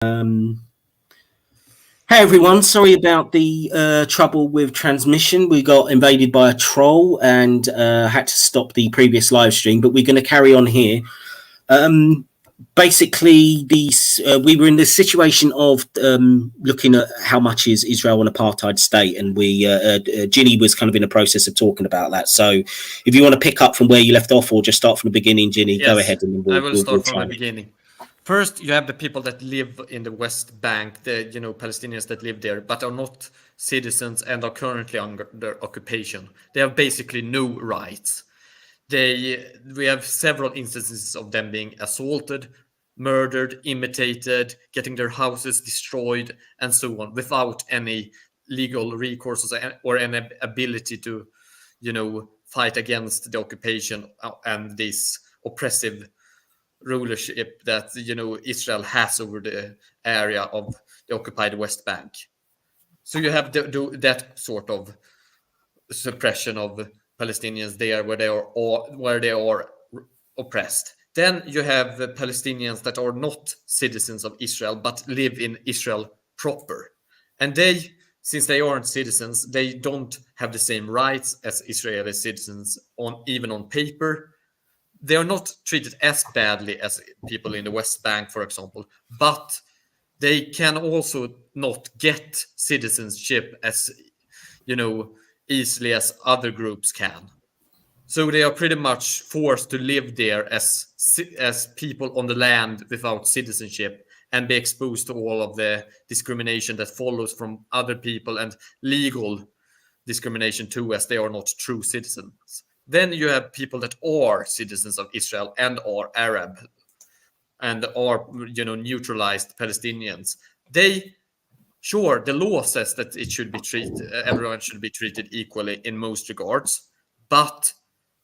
Hey everyone, sorry about the trouble with transmission. We got invaded by a troll and had to stop the previous live stream, but we're going to carry on here. Basically, we were in the situation of looking at how much is Israel an apartheid state, and Ginny was kind of in the process of talking about that. So if you want to pick up from where you left off or just start from the beginning, Ginny, Yes, go ahead. And I will start from the beginning. First, you have the people that live in the West Bank, the Palestinians that live there, but are not citizens and are currently under occupation. They have basically no rights. We have several instances of them being assaulted, murdered, imitated, getting their houses destroyed, and so on, without any legal recourses or any ability to, fight against the occupation and this oppressive rulership that Israel has over the area of the occupied West Bank. So you have that sort of suppression of Palestinians there where they are oppressed. Then you have the Palestinians that are not citizens of Israel but live in Israel proper, and since they aren't citizens, they don't have the same rights as Israeli citizens even on paper. They are not treated as badly as people in the West Bank, for example, but they can also not get citizenship as easily as other groups can. So they are pretty much forced to live there as people on the land without citizenship and be exposed to all of the discrimination that follows from other people and legal discrimination too, as they are not true citizens. Then you have people that are citizens of Israel and are Arab and are, neutralized Palestinians. The law says that everyone should be treated equally in most regards, but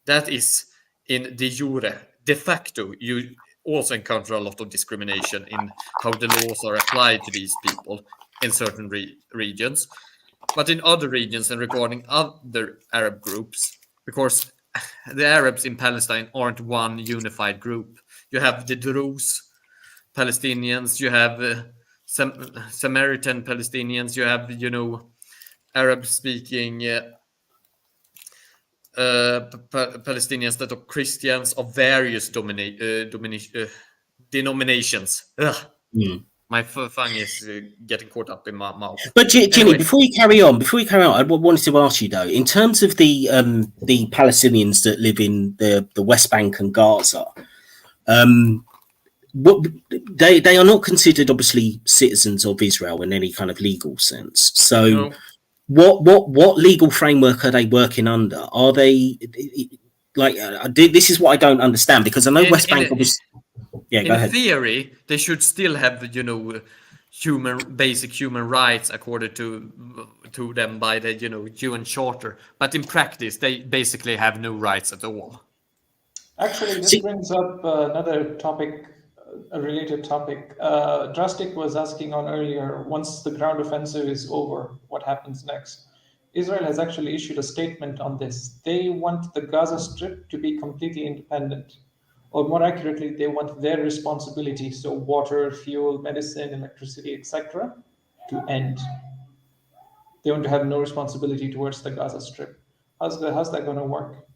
that is in de jure. De facto, you also encounter a lot of discrimination in how the laws are applied to these people in certain regions. But in other regions and regarding other Arab groups, because the Arabs in Palestine aren't one unified group. You have the Druze Palestinians, you have Samaritan Palestinians, you have, Arab-speaking Palestinians that are Christians of various denominations. My tongue is getting caught up in my mouth. But Jimmy, before you carry on, I wanted to ask you though, in terms of the Palestinians that live in the West Bank and Gaza, they are not considered obviously citizens of Israel in any kind of legal sense. So, no. What legal framework are they working under? Are they this is what I don't understand, because I know West Bank obviously. Yeah, go ahead. In theory, they should still have, basic human rights according to them by the, UN Charter. But in practice, they basically have no rights at all. Actually, this brings up another topic, a related topic. Drastic was asking on earlier, once the ground offensive is over, what happens next? Israel has actually issued a statement on this. They want the Gaza Strip to be completely independent. Or more accurately, they want their responsibility, so water, fuel, medicine, electricity, etc., to end. They want to have no responsibility towards the Gaza Strip. How's that going to work?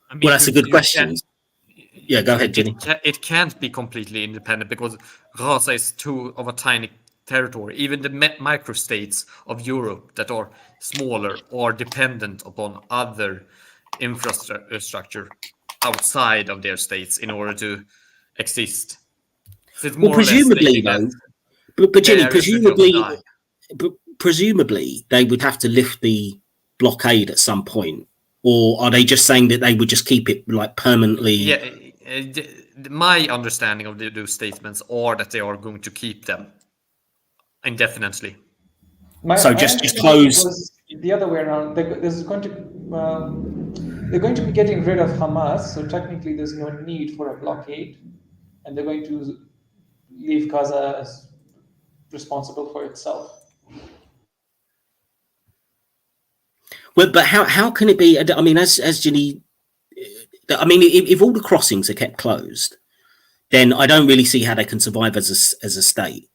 I mean, well, that's a good question. Yeah, go ahead, Jenny. It can't be completely independent because Gaza is too of a tiny territory. Even the microstates of Europe that are smaller are dependent upon other infrastructure outside of their states in order to exist. So it's more presumably, though. But Jenny, presumably they would have to lift the blockade at some point, or are they just saying that they would just keep it like permanently? Yeah, my understanding of those statements are that they are going to keep them indefinitely. Just close. The other way around. They're going to be getting rid of Hamas, so technically there's no need for a blockade, and they're going to leave Gaza as responsible for itself. Well, but how can it be? I mean, as Ginny, I mean, if all the crossings are kept closed, then I don't really see how they can survive as a state.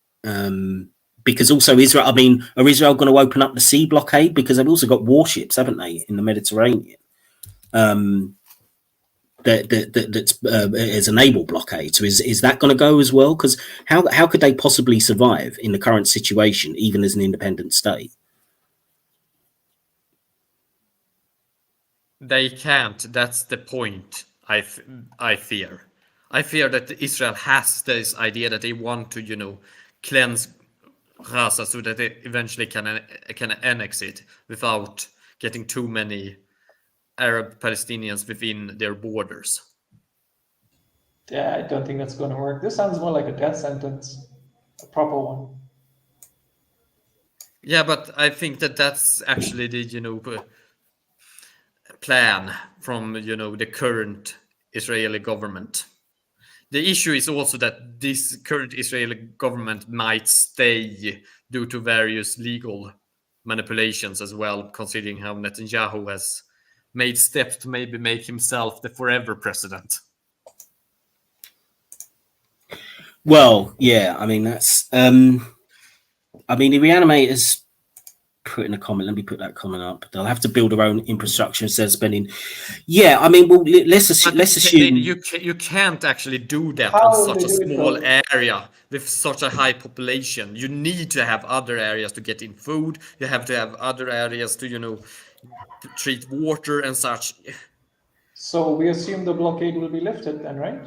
Because also Israel, I mean, are Israel going to open up the sea blockade? Because they've also got warships, haven't they, in the Mediterranean? That's as a naval blockade. So is that going to go as well? Because how could they possibly survive in the current situation, even as an independent state? They can't. That's the point. I fear. I fear that Israel has this idea that they want to, cleanse Gaza so that they eventually can annex it without getting too many Arab Palestinians within their borders. Yeah, I don't think that's going to work. This sounds more like a death sentence, a proper one. Yeah, but I think that's actually the plan from the current Israeli government. The issue is also that this current Israeli government might stay due to various legal manipulations as well, considering how Netanyahu has made steps to maybe make himself the forever president. Well, yeah, I mean, that's, I mean, the Reanimators put in a comment. Let me put that comment up. They'll have to build their own infrastructure instead of spending. Yeah, I mean, well, let's assume you can't actually do that How on such they a do it, small though? area with such a high population. You need to have other areas to get in food. You have to have other areas to treat water and such. So we assume the blockade will be lifted then, right?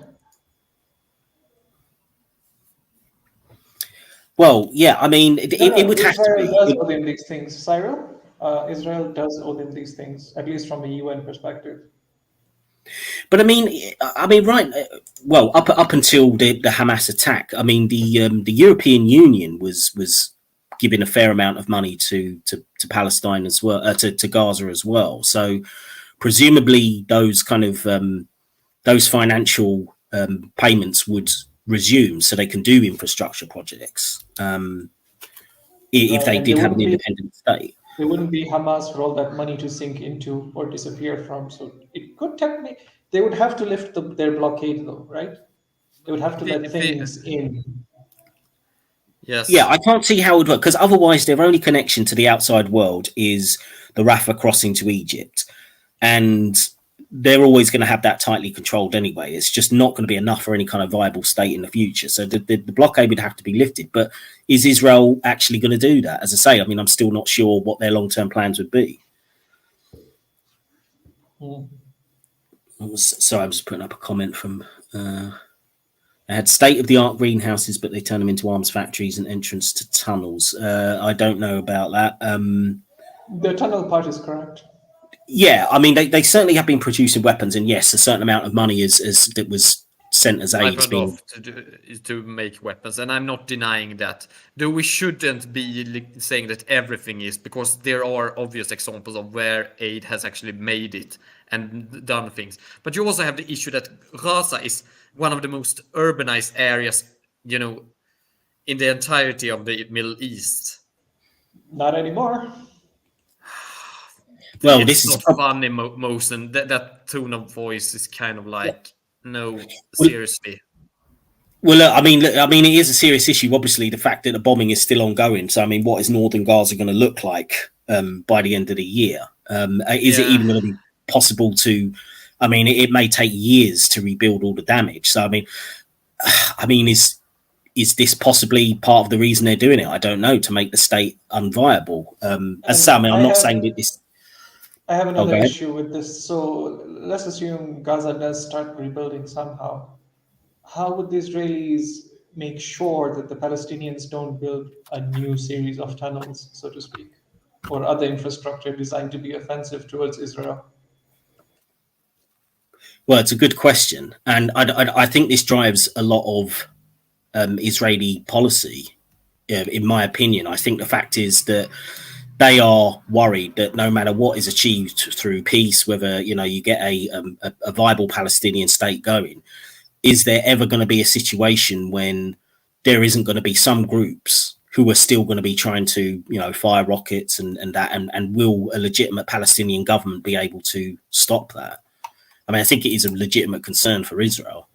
well, yeah, I mean, it would have to Israel be. does owe them these things, Cyril. Israel does owe them these things, at least from a UN perspective. But I mean, right? Well, up until the Hamas attack, I mean, the European Union was giving a fair amount of money to Palestine as well, to Gaza as well. So presumably, those kind of those financial payments would resume, so they can do infrastructure projects if they And did have an independent state. There wouldn't be Hamas for all that money to sink into or disappear from. So it could technically, they would have to lift their blockade though, right? They would have to let things in. Yes. Yeah, I can't see how it would work, because otherwise their only connection to the outside world is the Rafah crossing to Egypt. And they're always going to have that tightly controlled anyway. It's just not going to be enough for any kind of viable state in the future. So the blockade would have to be lifted. But is Israel actually going to do that? As I say, I mean, I'm still not sure what their long-term plans would be. So I was putting up a comment from... they had state-of-the-art greenhouses, but they turned them into arms factories and entrance to tunnels. I don't know about that. The tunnel part is correct. Yeah, I mean, they certainly have been producing weapons, and yes, a certain amount of money is that was sent as aid to make weapons, and I'm not denying that. Though we shouldn't be saying that everything is, because there are obvious examples of where aid has actually made it and done things. But you also have the issue that Gaza is one of the most urbanized areas, in the entirety of the Middle East. Not anymore. Well, this is not funny, Mosen. That tone of voice is kind of like, no, seriously. Well, I mean, it is a serious issue. Obviously, the fact that the bombing is still ongoing. So, I mean, what is northern Gaza going to look like by the end of the year? Is it even going to be possible to? I mean, it may take years to rebuild all the damage. So, I mean, is this possibly part of the reason they're doing it? I don't know, to make the state unviable. As Sam, I'm not saying that this. I have another issue with this. So let's assume Gaza does start rebuilding somehow. How would the Israelis make sure that the Palestinians don't build a new series of tunnels, so to speak, or other infrastructure designed to be offensive towards Israel? Well, it's a good question. And I think this drives a lot of Israeli policy, in my opinion. I think the fact is that they are worried that no matter what is achieved through peace, whether you get a viable Palestinian state going, is there ever going to be a situation when there isn't going to be some groups who are still going to be trying to fire rockets and will a legitimate Palestinian government be able to stop that? I mean, I think it is a legitimate concern for Israel.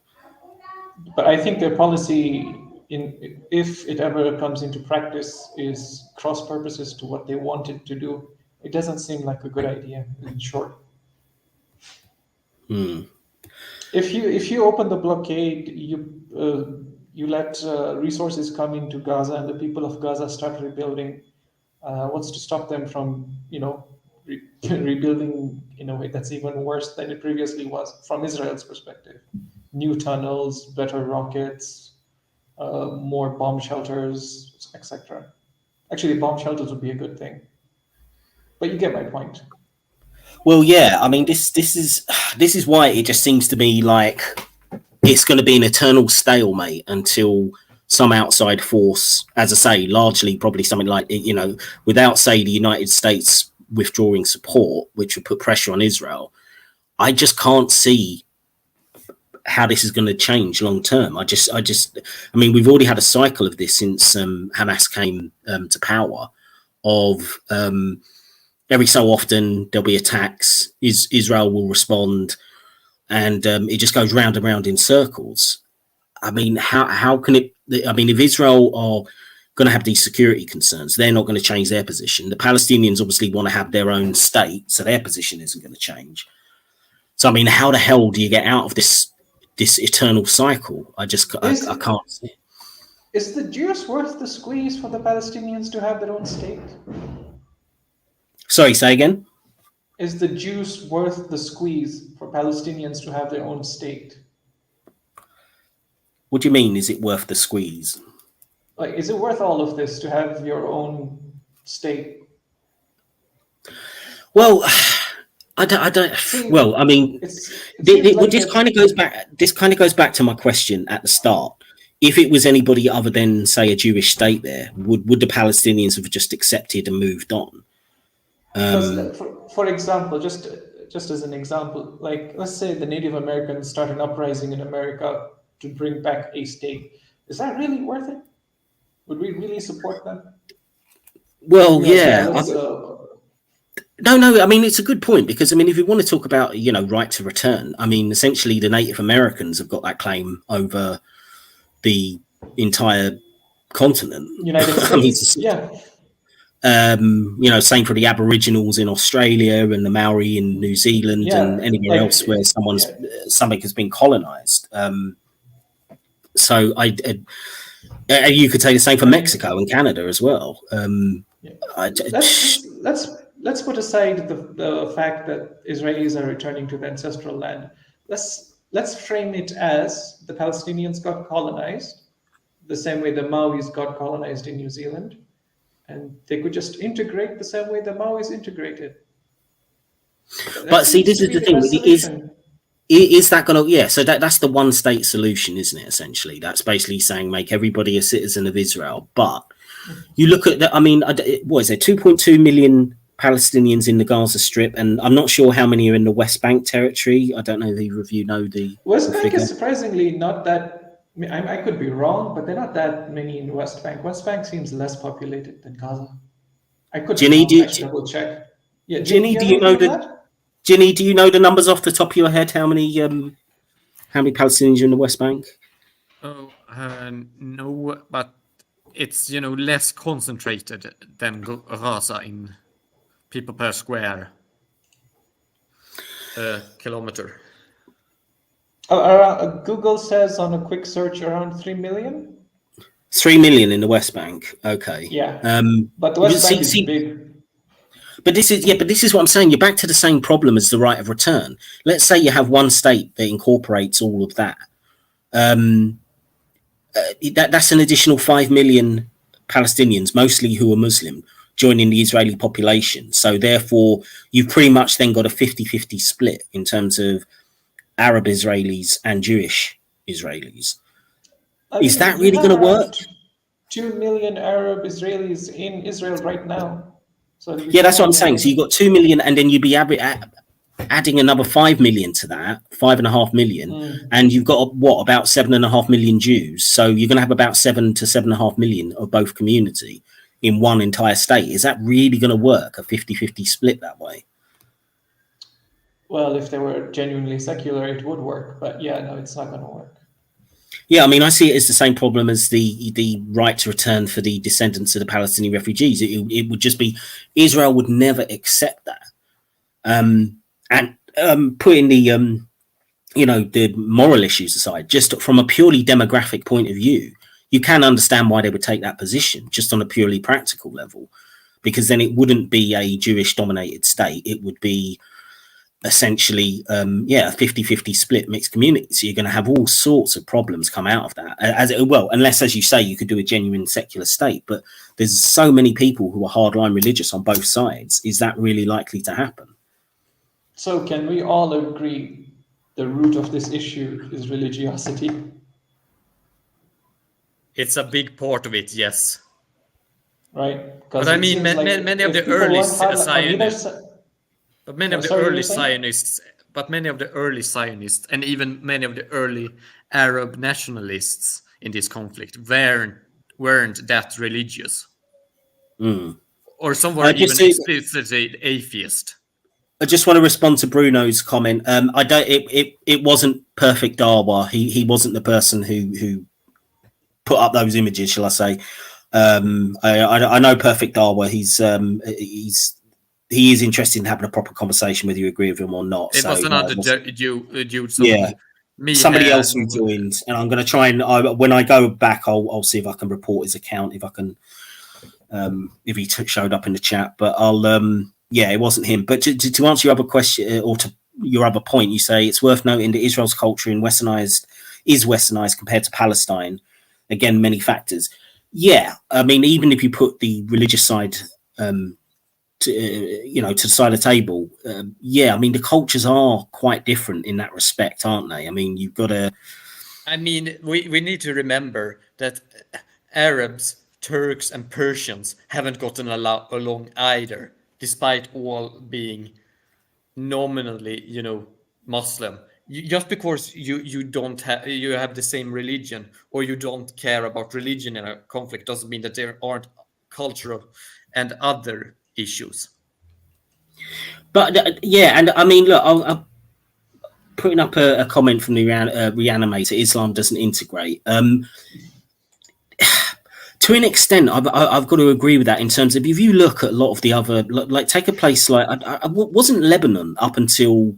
But I think their policy, if it ever comes into practice, is cross purposes to what they wanted to do. It doesn't seem like a good idea, in short. If you open the blockade, you let resources come into Gaza, and the people of Gaza start rebuilding. What's to stop them from, rebuilding in a way that's even worse than it previously was from Israel's perspective? New tunnels, better rockets, more bomb shelters, etc. Actually, bomb shelters would be a good thing. But you get my point. Well, yeah, I mean, this is why it just seems to me like it's going to be an eternal stalemate until some outside force, as I say, largely probably something like, without, say, the United States withdrawing support, which would put pressure on Israel. I just can't see how this is going to change long term. I mean, we've already had a cycle of this since Hamas came to power, of every so often there'll be attacks, Israel will respond, and it just goes round and round in circles. I mean, how can it? I mean, if Israel are going to have these security concerns, they're not going to change their position. The Palestinians obviously want to have their own state, so their position isn't going to change. So, I mean, how the hell do you get out of this eternal cycle? I can't see it. Is the juice worth the squeeze for the Palestinians to have their own state? Sorry, say again? Is the juice worth the squeeze for Palestinians to have their own state? What do you mean, is it worth the squeeze? Like, is it worth all of this to have your own state? Well, I don't. See, well, I mean, this kind of goes back to my question at the start. If it was anybody other than, say, a Jewish state, there would the Palestinians have just accepted and moved on? For example, just as an example, like, let's say the Native Americans start an uprising in America to bring back a state. Is that really worth it? Would we really support them? Well, yeah. No. I mean, it's a good point, because I mean, if you want to talk about right to return, I mean, essentially the Native Americans have got that claim over the entire continent. United States, yeah. Same for the Aboriginals in Australia and the Maori in New Zealand, and anywhere else where something has been colonized. So you could say the same for Mexico and Canada as well. Let's put aside the fact that Israelis are returning to the ancestral land. Let's frame it as the Palestinians got colonized, the same way the Maoris got colonized in New Zealand, and they could just integrate the same way the Maoris integrated. But see, this is the thing. Is that going to? Yeah, so that's the one state solution, isn't it? Essentially, that's basically saying make everybody a citizen of Israel. But you look at that. I mean, what is there? 2.2 million Palestinians in the Gaza Strip, and I'm not sure how many are in the West Bank territory. I don't know if either of you know the West Bank figure. Is surprisingly not that. I could be wrong, but they're not that many in West Bank. West Bank seems less populated than Gaza. I could double check. Yeah, Ginny, do you know that? Ginny, do you know the numbers off the top of your head? How many Palestinians are in the West Bank? Oh, no, but it's less concentrated than Gaza in people per square kilometer. Google says on a quick search around 3 million. 3 million in the West Bank. Okay. Yeah. But the West Bank is big. But this is what I'm saying. You're back to the same problem as the right of return. Let's say you have one state that incorporates all of that. That's an additional 5 million Palestinians, mostly who are Muslim, joining the Israeli population. So therefore, you've pretty much then got a 50-50 split in terms of Arab Israelis and Jewish Israelis. Is that really going to work? 2 million Arab Israelis in Israel right now. So yeah, that's what I'm saying. So you've got 2 million, and then you'd be adding another 5 million to that, 5.5 million, and you've got about 7.5 million Jews. So you're going to have about 7 to 7.5 million of both community in one entire state. Is that really going to work, a 50-50 split that way? Well, if they were genuinely secular, it would work. But yeah, no, it's not going to work. Yeah, I mean, I see it as the same problem as the right to return for the descendants of the Palestinian refugees. It would just be Israel would never accept that. And putting the the moral issues aside, just from a purely demographic point of view, you can understand why they would take that position, just on a purely practical level, because then it wouldn't be a Jewish-dominated state. It would be essentially a 50-50 split mixed community. So you're going to have all sorts of problems come out of that, unless, as you say, you could do a genuine secular state. But there's so many people who are hardline religious on both sides. Is that really likely to happen? So can we all agree the root of this issue is religiosity? It's a big part of it, yes. Right? But I mean, many of the early Zionists, but many of the early Zionists, and even many of the early Arab nationalists in this conflict weren't that religious, or some were even explicitly atheist. I just want to respond to Bruno's comment. It wasn't Perfect Darwa. He wasn't the person who put up those images, shall I say? I know Perfect Darwa. He is interested in having a proper conversation, whether you agree with him or not. It was another dude. Somebody else who joined, and I'm going to try and when I go back, I'll see if I can report his account, if I can, if he showed up in the chat. But it wasn't him. But to answer your other question, or to your other point, you say it's worth noting that Israel's culture is westernized compared to Palestine. Again, many factors. Yeah, I mean, even if you put the religious side, to the side of the table, I mean, the cultures are quite different in that respect, aren't they? I mean, you've got to. I mean, we need to remember that Arabs, Turks, and Persians haven't gotten along either, despite all being nominally, Muslim. Just because you have the same religion, or you don't care about religion in a conflict, doesn't mean that there aren't cultural and other issues. But and I mean, look, I'm putting up a comment from the Reanimator. Islam doesn't integrate. To an extent, I've got to agree with that, in terms of, if you look at a lot of the other, like take a place like, wasn't Lebanon up until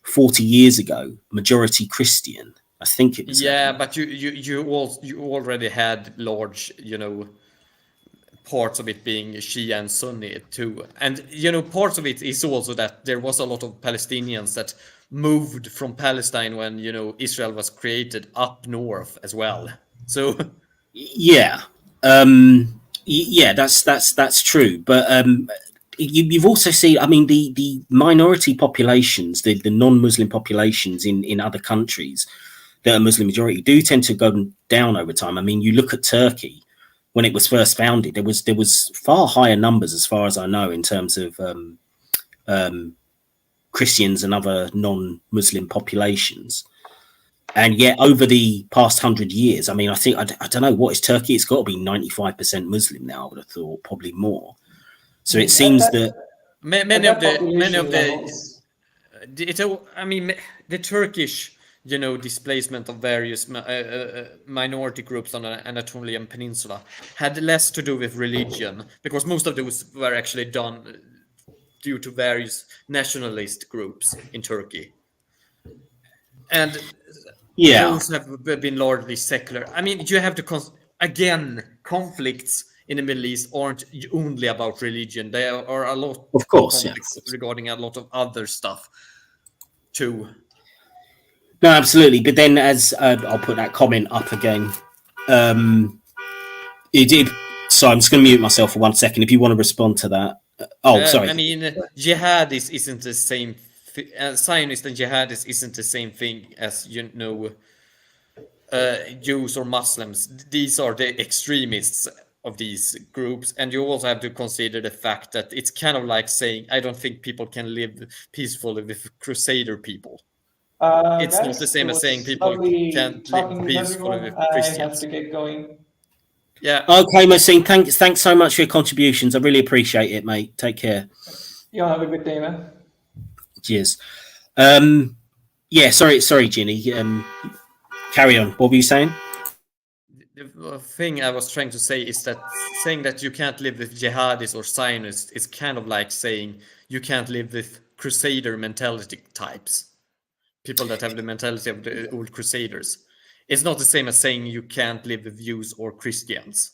40 years ago majority Christian? I think it was. Yeah, but you already had large, parts of it being Shia and Sunni too. And parts of it is also that there was a lot of Palestinians that moved from Palestine when Israel was created up north as well. So that's true. But you've also seen, I mean, the minority populations, the non-Muslim populations in other countries that are Muslim majority do tend to go down over time. I mean, you look at Turkey. When it was first founded, there was far higher numbers, as far as I know, in terms of Christians and other non-Muslim populations. And yet, over the past 100 years, I mean, I think, I don't know, what is Turkey? It's got to be 95% Muslim now, I would have thought, probably more. So it seems that the Turkish, displacement of various minority groups on the Anatolian Peninsula had less to do with religion, because most of those were actually done due to various nationalist groups in Turkey. And those have been largely secular. I mean, you have to, conflicts in the Middle East aren't only about religion. There are a lot of conflicts regarding a lot of other stuff too. No, absolutely. But then, as I'll put that comment up again, it did. So I'm just going to mute myself for 1 second. If you want to respond to that. Sorry. I mean, jihadis isn't the same. Zionist and jihadis isn't the same thing as Jews or Muslims. These are the extremists of these groups, and you also have to consider the fact that it's kind of like saying, I don't think people can live peacefully with Crusader people. It's not the same as saying people can't live peacefully with Christians. I have to get going. Yeah. Okay, Mohsin, thanks so much for your contributions. I really appreciate it, mate. Take care. Yeah, have a good day, man. Cheers. Sorry, Ginny. Carry on. What were you saying? The thing I was trying to say is that saying that you can't live with jihadis or Zionists is kind of like saying you can't live with crusader mentality types. People that have the mentality of the old crusaders. It's not the same as saying you can't live with Jews or Christians.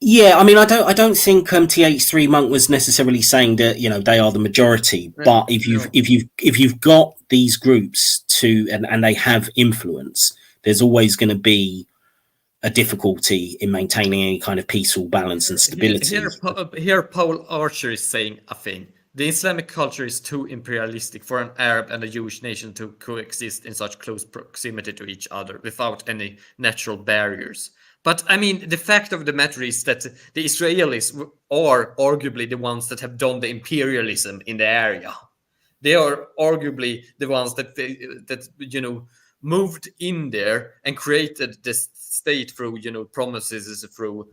Yeah, I mean, I don't think TH3 Monk was necessarily saying that they are the majority. But if you've got these groups and they have influence, there's always going to be a difficulty in maintaining any kind of peaceful balance and stability. Here Paul Archer is saying a thing. The Islamic culture is too imperialistic for an Arab and a Jewish nation to coexist in such close proximity to each other without any natural barriers. But I mean, the fact of the matter is that the Israelis are arguably the ones that have done the imperialism in the area. They are arguably the ones that moved in there and created this state through promises through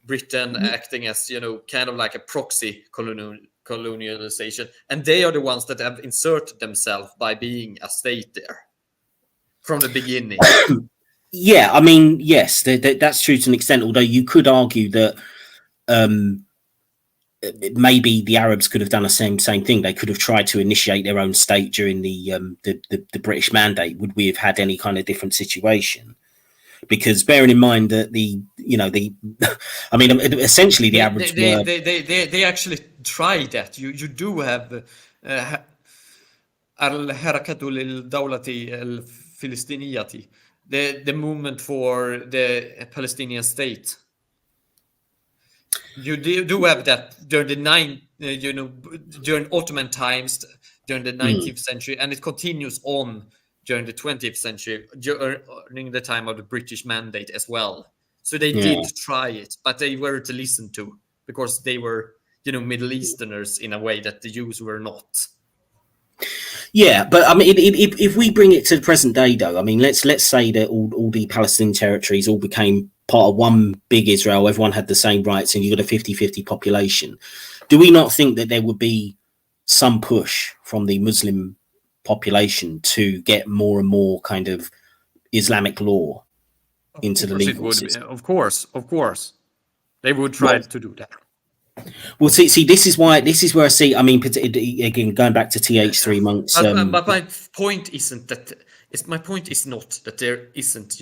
Britain acting as kind of like a proxy colonialization, and they are the ones that have inserted themselves by being a state there from the beginning. Yeah, I mean, yes, that's true to an extent. Although you could argue that maybe the Arabs could have done the same thing. They could have tried to initiate their own state during the British Mandate. Would we have had any kind of different situation? Because bearing in mind that I mean, essentially the Arabs they actually tried that. You do have al-Harakatu lil-Dawlati al-Filistiniyati, the movement for the Palestinian state. You do have that during during Ottoman times, during the 19th century, and it continues on during the 20th century, during the time of the British Mandate as well. So they did try it, but they weren't listened to because they were, Middle Easterners in a way that the Jews were not. Yeah, but I mean, if we bring it to the present day, though, I mean, let's say that all the Palestinian territories all became part of one big Israel, everyone had the same rights, and you got a 50-50 population. Do we not think that there would be some push from the Muslim population to get more and more kind of Islamic law into the legal system? Of course, they would try to do that. Well, see, this is where I see. I mean, again, going back to TH3 Monks. But my point isn't that. My point is not that there isn't,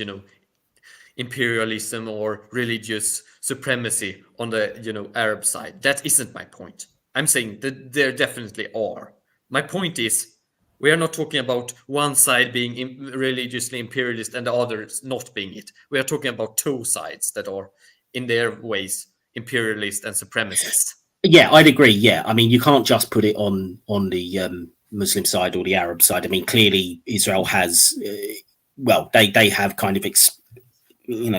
imperialism or religious supremacy on the Arab side. That isn't my point. I'm saying that there definitely are. My point is, we are not talking about one side being religiously imperialist and the others not being it. We are talking about two sides that are, in their ways, imperialist and supremacist. Yeah, I'd agree. Yeah, I mean, you can't just put it on the Muslim side or the Arab side. I mean, clearly Israel has, they have kind of,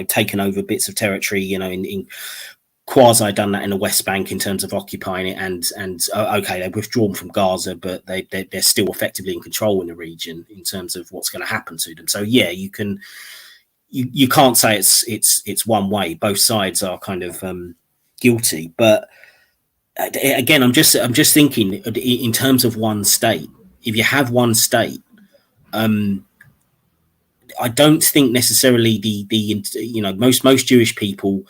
taken over bits of territory, in quasi done that in the West Bank in terms of occupying it, and okay, they've withdrawn from Gaza, but they're still effectively in control in the region in terms of what's going to happen to them. So yeah, you can't say it's one way. Both sides are kind of guilty, but again, I'm just thinking in terms of one state. If you have one state, I don't think necessarily most Jewish people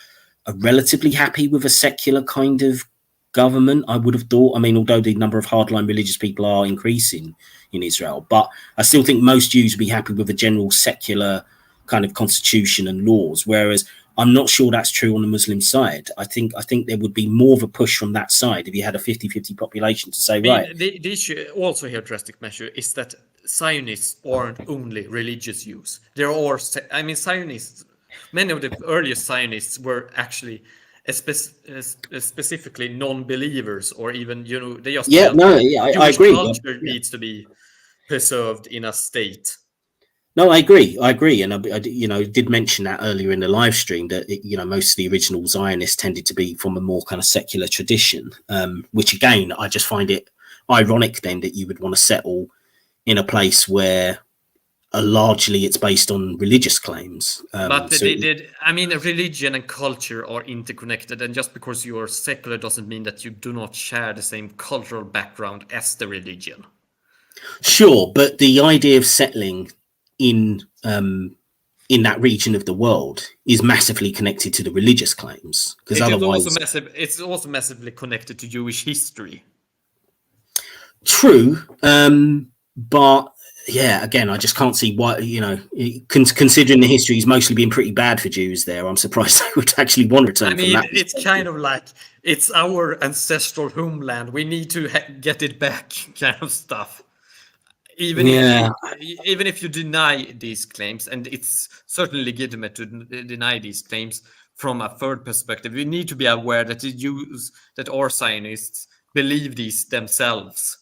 are relatively happy with a secular kind of government. I would have thought. I mean, although the number of hardline religious people are increasing in Israel, but I still think most Jews would be happy with a general secular kind of constitution and laws. Whereas I'm not sure that's true on the Muslim side. I think there would be more of a push from that side if you had a 50-50 population to say, right. The issue also here, drastic measure, is that Zionists aren't only religious Jews. There are, Zionists, many of the earliest Zionists were actually specifically non-believers, or even, they just I agree. Culture needs to be preserved in a state. No, I agree, and I did mention that earlier in the live stream that most of the original Zionists tended to be from a more kind of secular tradition, which again I just find it ironic then that you would want to settle in a place where largely it's based on religious claims. But religion and culture are interconnected, and just because you are secular doesn't mean that you do not share the same cultural background as the religion. Sure, but the idea of settling in in that region of the world is massively connected to the religious claims, because otherwise it's also massively connected to Jewish history. True, but yeah, again, I just can't see why, considering the history has mostly been pretty bad for Jews there, I'm surprised they would actually want to return from that. It's kind of like, it's our ancestral homeland. We need to get it back, kind of stuff. Even if you deny these claims, and it's certainly legitimate to deny these claims from a third perspective, we need to be aware that the Jews that are Zionists believe these themselves.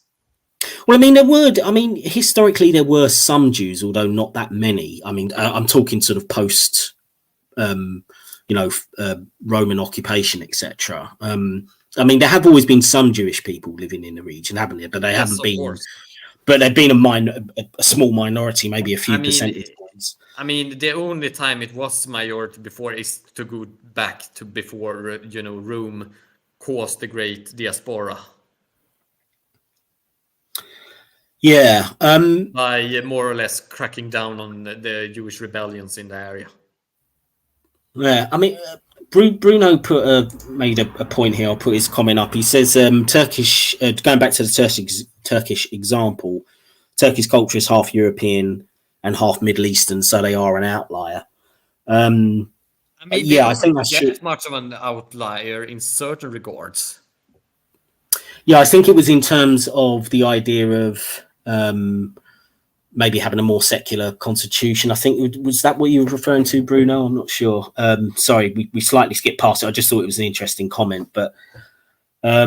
Well, historically there were some Jews, although not that many. I'm talking sort of post, Roman occupation, etc. There have always been some Jewish people living in the region, haven't there? But they haven't been. But they've been a small minority, maybe a few percentage points. The only time it was majority before is to go back to before, Rome caused the great diaspora. Yeah. By more or less cracking down on the Jewish rebellions in the area. Yeah, Bruno made a point here. I'll put his comment up. He says, Turkish, going back to the Turkish example, Turkish culture is half European and half Middle Eastern, so they are an outlier. I think that's true. Much of an outlier in certain regards. Yeah, I think it was in terms of the idea of maybe having a more secular constitution. I think, was that what you were referring to, Bruno? I'm not sure. Sorry, we slightly skipped past it. I just thought it was an interesting comment, but I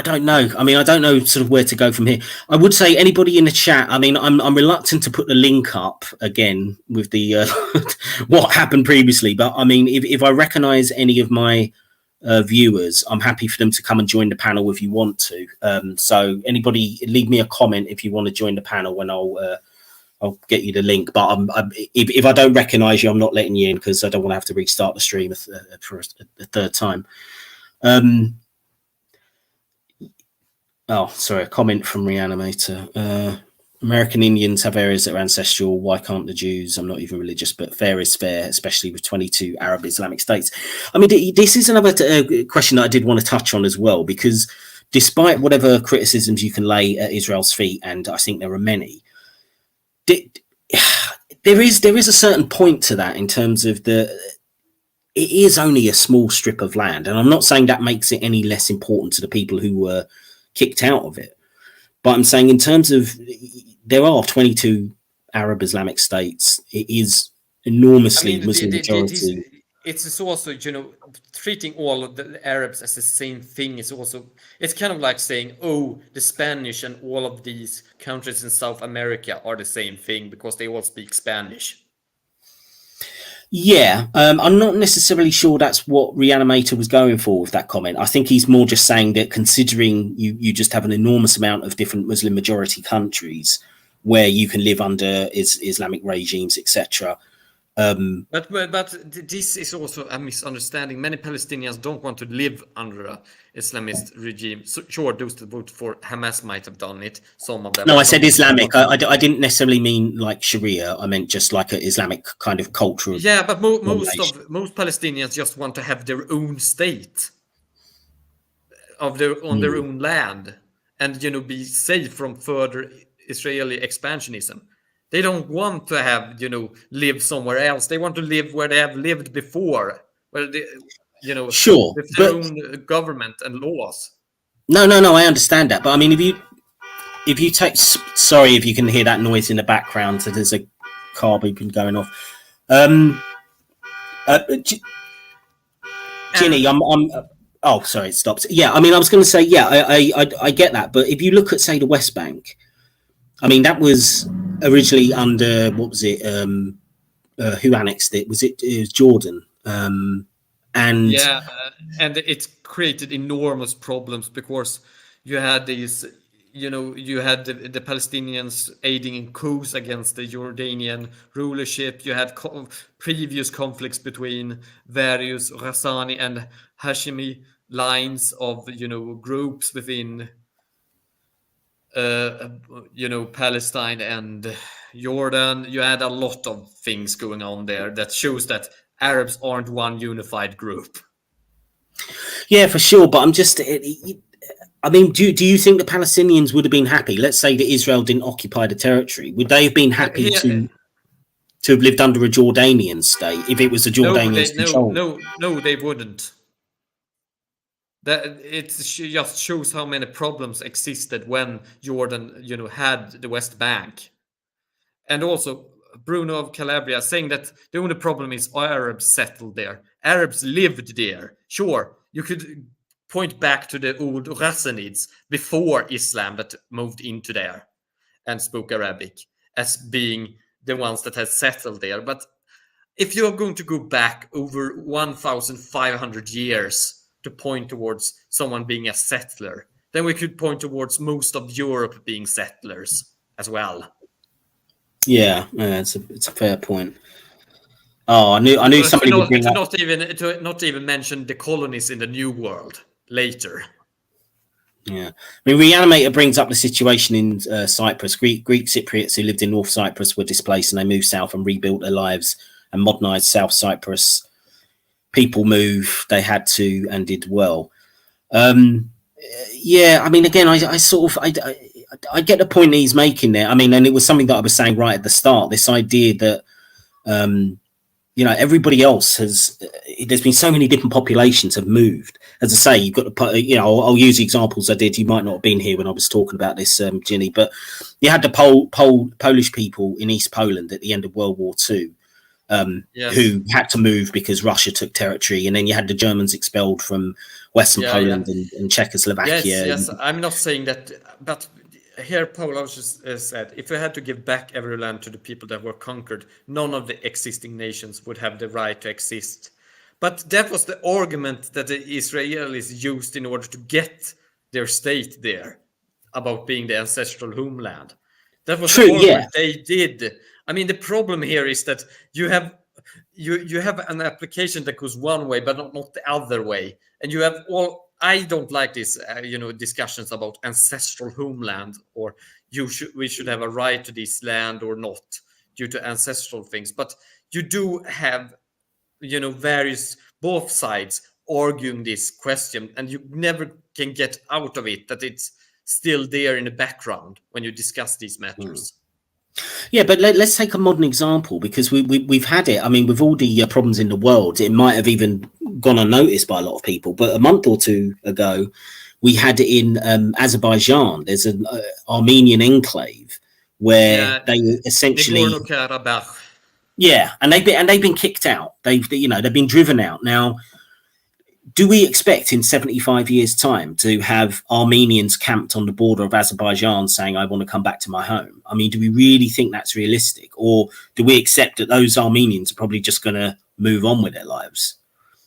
don't know. I don't know sort of where to go from here. I would say anybody in the chat. I'm reluctant to put the link up again with the what happened previously, but if I recognise any of my viewers, I'm happy for them to come and join the panel if you want to. So anybody, leave me a comment if you want to join the panel, and I'll get you the link. But if I don't recognise you, I'm not letting you in, because I don't want to have to restart the stream for a third time. A comment from Reanimator. American Indians have areas that are ancestral. Why can't the Jews? I'm not even religious, but fair is fair, especially with 22 Arab Islamic states. This is another question that I did want to touch on as well, because despite whatever criticisms you can lay at Israel's feet, and I think there are many, there is a certain point to that in terms of it is only a small strip of land. And I'm not saying that makes it any less important to the people who were kicked out of it. But I'm saying in terms of, there are 22 Arab Islamic states. It is enormously Muslim majority. It's also, treating all of the Arabs as the same thing is also, it's kind of like saying, oh, the Spanish and all of these countries in South America are the same thing because they all speak Spanish. Yeah, I'm not necessarily sure that's what Reanimator was going for with that comment. I think he's more just saying that considering you just have an enormous amount of different Muslim majority countries where you can live under Islamic regimes, etc. But this is also a misunderstanding. Many Palestinians don't want to live under an Islamist regime. So, sure, those that vote for Hamas might have done it. Some of them. No, I said Islamic. I didn't necessarily mean like Sharia. I meant just like an Islamic kind of cultural. Yeah, but most Palestinians just want to have their own state on their own land, and be safe from further Israeli expansionism. They don't want to have, live somewhere else. They want to live where they have lived before, where they, sure, with their own government and laws. No, I understand that. But if you take, sorry if you can hear that noise in the background. So there's a car beeping going off. Ginny, oh, sorry, it stopped. Yeah, I was going to say, yeah, I get that. But if you look at, say, the West Bank, that was originally under, what was it? Who annexed it? It was Jordan. And it created enormous problems because you had these, you had the Palestinians aiding in coups against the Jordanian rulership. You had previous conflicts between various Rassani and Hashemi lines of, groups within Palestine and Jordan, you had a lot of things going on there that shows that Arabs aren't one unified group. Yeah, for sure. But I'm just, I mean, do you think the Palestinians would have been happy? Let's say that Israel didn't occupy the territory. Would they have been happy to have lived under a Jordanian state if it was a Jordanian control? No, they wouldn't. That it just shows how many problems existed when Jordan, had the West Bank, and also Bruno of Calabria saying that the only problem is Arabs settled there. Arabs lived there. Sure, you could point back to the old Rassanids before Islam that moved into there and spoke Arabic as being the ones that had settled there. But if you're going to go back over 1,500 years to point towards someone being a settler, then we could point towards most of Europe being settlers as well. Yeah, it's a fair point. Oh, I knew somebody would bring up. Not even mention the colonies in the New World later. Yeah, I mean, Reanimator brings up the situation in Cyprus. Greek Cypriots who lived in North Cyprus were displaced, and they moved south and rebuilt their lives and modernized South Cyprus. People move, they had to, and did well. Yeah, I mean, again, I get the point he's making there. I mean, and it was something that I was saying right at the start. This idea that everybody else has. There's been so many different populations have moved. As I say, you've got to. I'll use the examples I did. You might not have been here when I was talking about this, Ginny, but you had the Polish people in East Poland at the end of World War II. Yes. Who had to move because Russia took territory, and then you had the Germans expelled from Western Poland and Czechoslovakia. Yes. I'm not saying that, but here Paul just said, if we had to give back every land to the people that were conquered, none of the existing nations would have the right to exist. But that was the argument that the Israelis used in order to get their state there, about being the ancestral homeland. That was the argument they did. I mean, the problem here is that you have an application that goes one way, but not the other way, and you have all. I don't like this, discussions about ancestral homeland, or we should have a right to this land or not due to ancestral things. But you do have, various both sides arguing this question, and you never can get out of it that it's still there in the background when you discuss these matters. Yeah, but let's take a modern example, because we've had it. I mean, with all the problems in the world, it might have even gone unnoticed by a lot of people. But a month or two ago, we had it in Azerbaijan. There's an Armenian enclave where they essentially, and they've been kicked out. They've been driven out. Now, do we expect in 75 years' time to have Armenians camped on the border of Azerbaijan saying, I want to come back to my home? I mean, do we really think that's realistic? Or do we accept that those Armenians are probably just going to move on with their lives?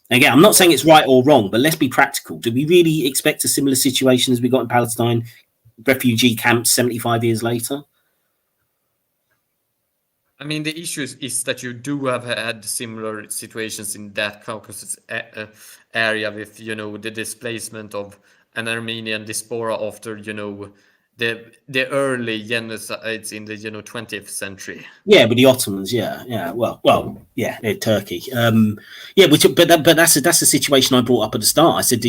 Again, I'm not saying it's right or wrong, but let's be practical. Do we really expect a similar situation as we got in Palestine, refugee camps 75 years later? I mean, the issue is that you do have had similar situations in that Caucasus area with, the displacement of an Armenian diaspora after, the early genocides in the, 20th century. Yeah, with the Ottomans, Turkey. But that's a situation I brought up at the start. I said,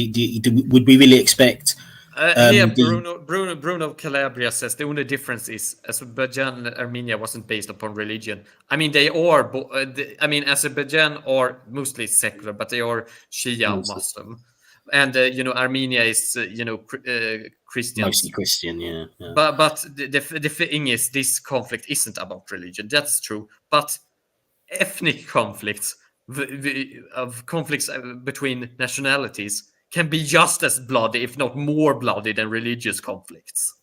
would we really expect? Bruno Calabria says the only difference is Azerbaijan and Armenia wasn't based upon religion. I mean, they are. Azerbaijan are mostly secular, but they are Shia Muslim, and Armenia is Christian. Mostly Christian, yeah. But the thing is, this conflict isn't about religion. That's true, but ethnic conflicts, conflicts between nationalities, can be just as bloody, if not more bloody, than religious conflicts.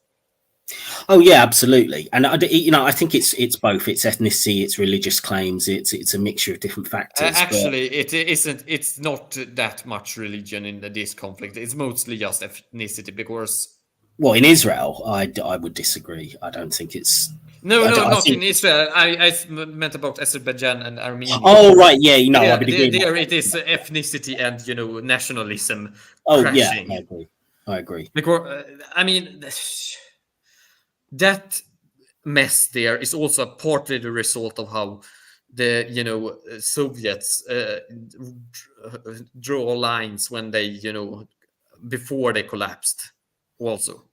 Oh yeah, absolutely. And I think it's both. It's ethnicity, it's religious claims, it's a mixture of different factors. It isn't. It's not that much religion in this conflict. It's mostly just ethnicity, because. Well, in Israel, I would disagree. I don't think it's. Not in Israel. I meant about Azerbaijan and Armenia. Oh, right, yeah, I would agree. There it is ethnicity and nationalism. Oh, crashing. Yeah, I agree. Because that mess there is also partly the result of how the Soviets draw lines when they before they collapsed. Also,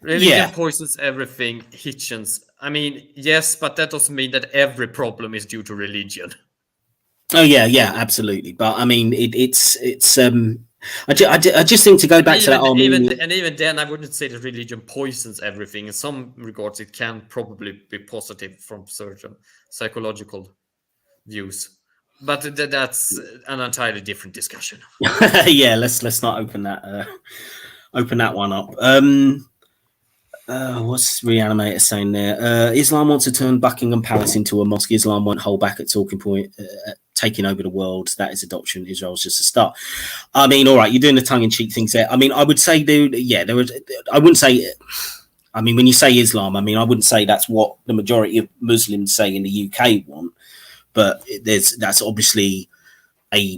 religion poisons everything. Hitchens. I mean, yes, but that doesn't mean that every problem is due to religion. Oh yeah, absolutely. But I mean, it's. I just think to go back to that Armenian... even then, I wouldn't say that religion poisons everything. In some regards, it can probably be positive from certain psychological views, but that's an entirely different discussion. Yeah, let's not open that one up. What's Reanimator saying there? Islam wants to turn Buckingham Palace into a mosque. Islam won't hold back at talking point, taking over the world. That is adoption. Israel's just a start. I mean, all right, you're doing the tongue-in-cheek things there. I mean, I would say, there was. I wouldn't say. I mean, when you say Islam, I mean, I wouldn't say that's what the majority of Muslims say in the UK want, but that's obviously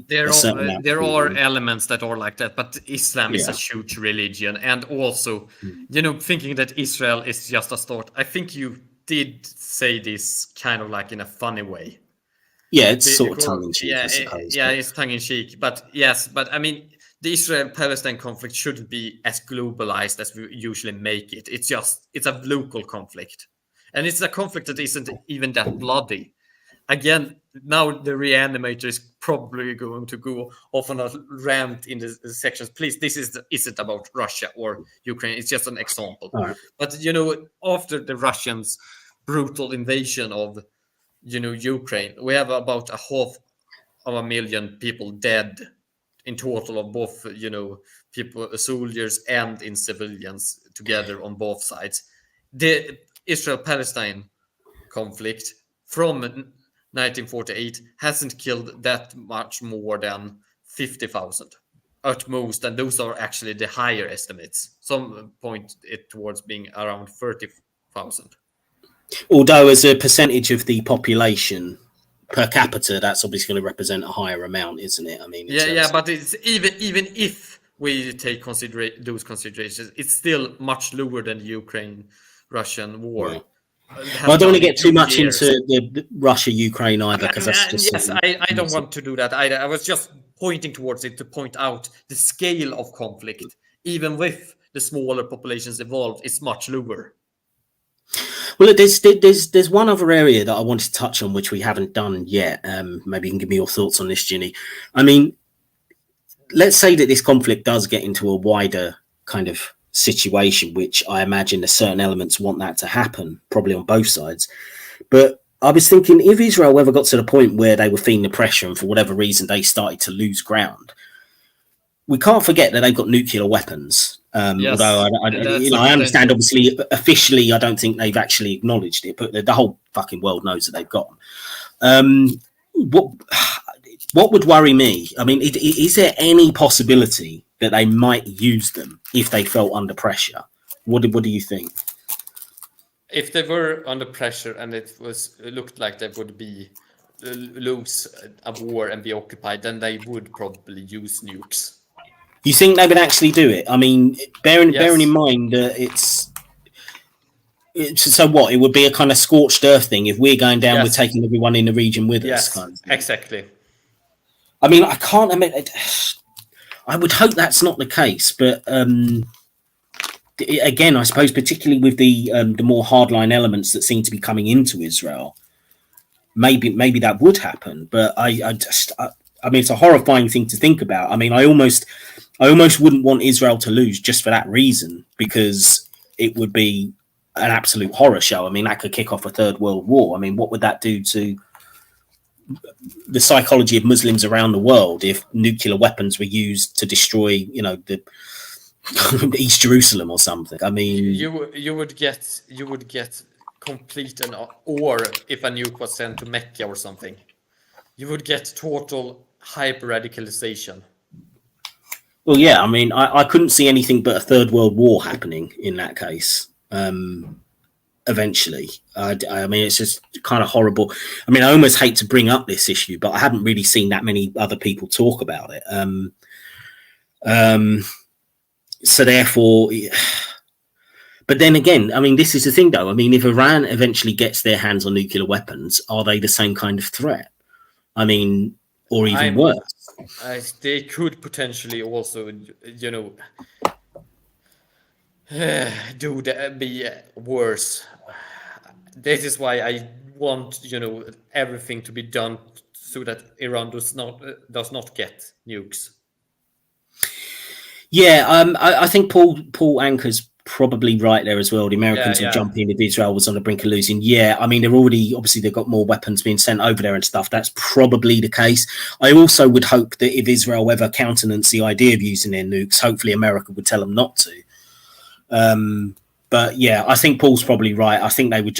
there are elements that are like that, but Islam is a huge religion, and also thinking that Israel is just a start. I think you did say this kind of like in a funny way. It's sort of tongue-in-cheek, I suppose. It's tongue-in-cheek, but I mean, the Israel-Palestine conflict shouldn't be as globalized as we usually make it. It's a local conflict, and it's a conflict that isn't even that bloody. Again, now the Reanimator is probably going to go off on a rant in the sections. Please, this isn't about Russia or Ukraine. It's just an example. Right. But, after the Russians' brutal invasion of, Ukraine, we have about 500,000 people dead in total of both, people, soldiers and in civilians together on both sides. The Israel-Palestine conflict from 1948 hasn't killed that much more than 50,000 at most, and those are actually the higher estimates. Some point it towards being around 30,000. Although as a percentage of the population per capita, that's obviously going to represent a higher amount, isn't it? I mean, but it's even if we take those considerations, it's still much lower than the Ukraine-Russian war. Yeah. Well, I don't want to get too much into the Russia-Ukraine either, because that's just... Yes, I don't want to do that either. I was just pointing towards it to point out the scale of conflict, even with the smaller populations involved, is much lower. Well, there's one other area that I wanted to touch on, which we haven't done yet. Maybe you can give me your thoughts on this, Ginny. I mean, let's say that this conflict does get into a wider kind of situation, which I imagine there's certain elements want that to happen, probably on both sides. But I was thinking, if Israel ever got to the point where they were feeling the pressure and for whatever reason they started to lose ground, we can't forget that they've got nuclear weapons. Although I understand, obviously, officially, I don't think they've actually acknowledged it, but the whole fucking world knows that they've got them. What would worry me? I mean, is there any possibility that they might use them if they felt under pressure? What do you think? If they were under pressure and it looked like they would be lose a war and be occupied, then they would probably use nukes. You think they would actually do it? I mean, bearing in mind that it's so what? It would be a kind of scorched earth thing. If we're going down, we're taking everyone in the region with us. Kind of thing. Exactly. I mean, I can't admit it. I would hope that's not the case, but again, I suppose particularly with the more hardline elements that seem to be coming into Israel, maybe that would happen. But I mean, it's a horrifying thing to think about. I mean, I almost wouldn't want Israel to lose just for that reason, because it would be an absolute horror show. I mean, that could kick off a third world war. I mean, what would that do to the psychology of Muslims around the world if nuclear weapons were used to destroy, the East Jerusalem or something? I mean, you would get complete or if a nuke was sent to Mecca or something, you would get total hyper radicalization. Well, yeah, I mean, I couldn't see anything but a third world war happening in that case. Eventually, I mean, it's just kind of horrible. I mean, I almost hate to bring up this issue, but I haven't really seen that many other people talk about it. So therefore, But then again, I mean, this is the thing, though. I mean, if Iran eventually gets their hands on nuclear weapons, are they the same kind of threat? I mean, or even worse? They could potentially also, be worse. This is why I want, everything to be done so that Iran does not get nukes. Yeah, I think Paul Anker's probably right there as well. The Americans will jump in if Israel was on the brink of losing. Yeah, I mean, they've got more weapons being sent over there and stuff. That's probably the case. I also would hope that if Israel ever countenance the idea of using their nukes, hopefully America would tell them not to. But yeah, I think Paul's probably right. I think they would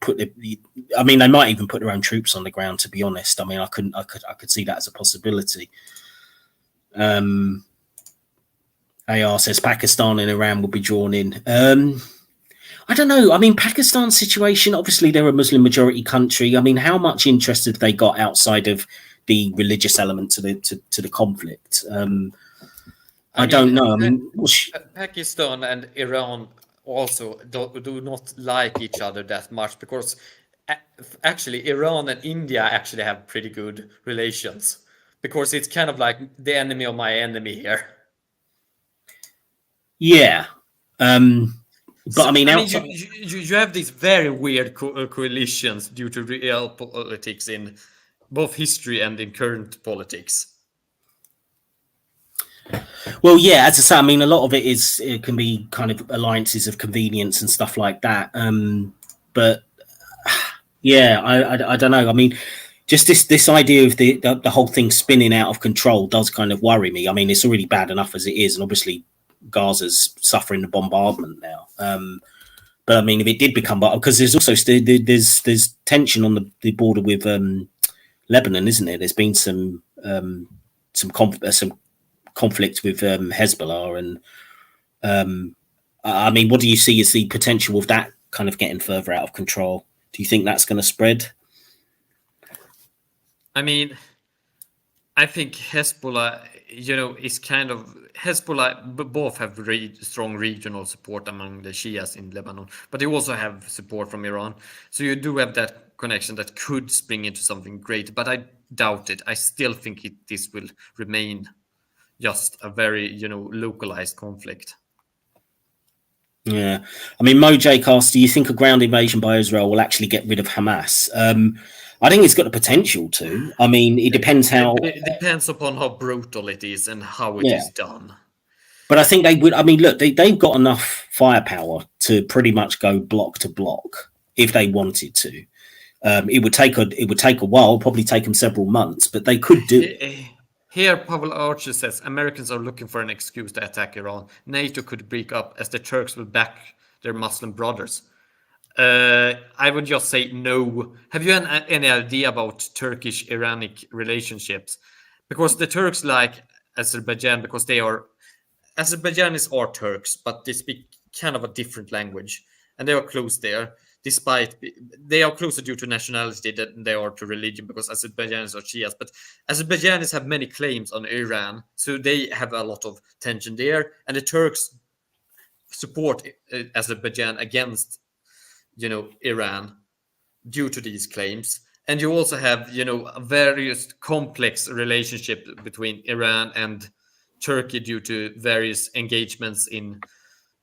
put they might even put their own troops on the ground, to be honest. I mean, I could see that as a possibility. AR says Pakistan and Iran will be drawn in. I don't know. I mean, Pakistan's situation, obviously they're a Muslim majority country. I mean, how much interest have they got outside of the religious element to the conflict? I don't know. I mean, Pakistan and Iran also do not like each other that much, because actually Iran and India actually have pretty good relations, because it's kind of like the enemy of my enemy here. Yeah. But I mean, you have these very weird coalitions due to real politics in both history and in current politics. Well, yeah, as I say, I mean, a lot of it can be kind of alliances of convenience and stuff like that. But yeah, I don't know. I mean, just this idea of the whole thing spinning out of control does kind of worry me. I mean, it's already bad enough as it is, and obviously Gaza's suffering the bombardment now. But I mean, if it did become, because there's also there's tension on the border with Lebanon, isn't there? There's been some conflict with Hezbollah, and I mean, what do you see as the potential of that kind of getting further out of control? Do you think that's going to spread? I mean, I think Hezbollah, is kind of Hezbollah. Both have strong regional support among the Shias in Lebanon, but they also have support from Iran. So you do have that connection that could spring into something great, but I doubt it. I still think this will remain just a very, localized conflict. Yeah. I mean, Mo J. Cast, do you think a ground invasion by Israel will actually get rid of Hamas? I think it's got the potential to. I mean, it depends how... It depends upon how brutal it is and how it is done. But I think they would... I mean, look, they've got enough firepower to pretty much go block to block if they wanted to. It would take a while, probably take them several months, but they could do it. Here, Pavel Archer says, Americans are looking for an excuse to attack Iran. NATO could break up as the Turks will back their Muslim brothers. I would just say no. Have you any idea about Turkish-Iranic relationships? Because the Turks like Azerbaijan because Azerbaijanis are Turks, but they speak kind of a different language, and they are close there. Despite they are closer due to nationality than they are to religion, because Azerbaijanis are Shias, but Azerbaijanis have many claims on Iran, so they have a lot of tension there, and the Turks support Azerbaijan against, Iran due to these claims. And you also have, a various complex relationship between Iran and Turkey due to various engagements in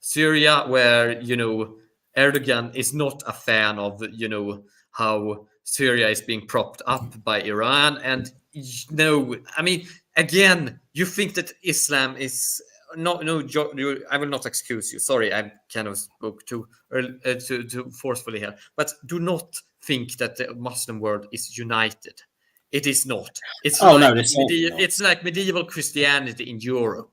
Syria, where, Erdogan is not a fan of, how Syria is being propped up by Iran. And I mean, again, you think that Islam is no, I will not excuse you. Sorry, I kind of spoke too forcefully here. But do not think that the Muslim world is united. It is not. It's it's like medieval Christianity in Europe.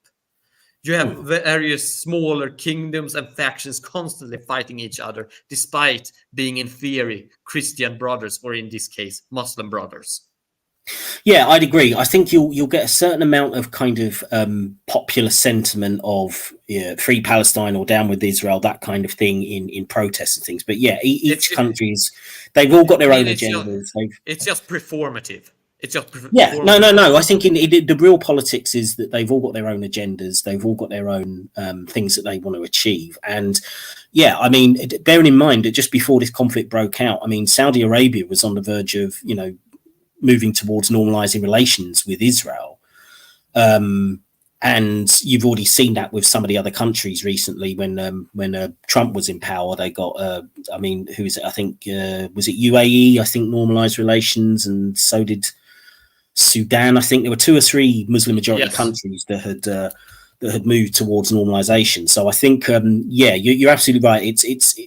You have various smaller kingdoms and factions constantly fighting each other, despite being, in theory, Christian brothers, or in this case, Muslim brothers. Yeah, I'd agree. I think you'll get a certain amount of kind of popular sentiment of free Palestine or down with Israel, that kind of thing in protests and things. But yeah, each country's, they've all got their own agendas. It's just performative. It's just no. I think the real politics is that they've all got their own agendas. They've all got their own things that they want to achieve. And yeah, I mean, bearing in mind that just before this conflict broke out, I mean, Saudi Arabia was on the verge of, moving towards normalizing relations with Israel. And you've already seen that with some of the other countries recently. When Trump was in power, they got, who is it? I think, was it UAE? I think normalized relations, and so did Sudan. I think there were 2 or 3 Muslim majority countries that had moved towards normalization. So I think, you're absolutely right. It's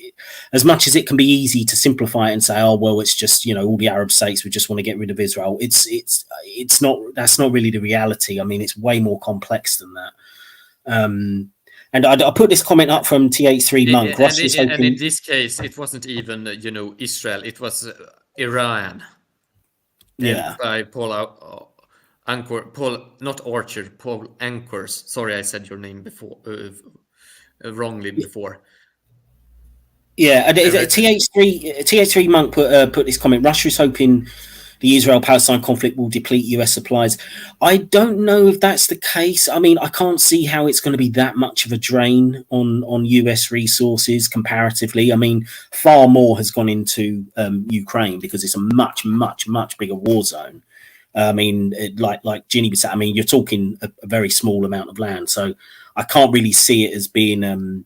as much as it can be easy to simplify it and say, oh well, it's just all the Arab states would just want to get rid of Israel. It's not. That's not really the reality. I mean, it's way more complex than that. And I put this comment up from TH3 Monk. And in this case, it wasn't even Israel. It was Iran. Yeah. By Paul not Orchard, Paul Anchors. Sorry, I said your name before wrongly before. Yeah, TH3 Monk put this comment. Russia is hoping the Israel-Palestine conflict will deplete US supplies. I don't know if that's the case. I mean, I can't see how it's going to be that much of a drain on US resources comparatively. I mean, far more has gone into Ukraine because it's a much, much, much bigger war zone. I mean, like Ginny was saying, I mean, you're talking a very small amount of land. So I can't really see it as being...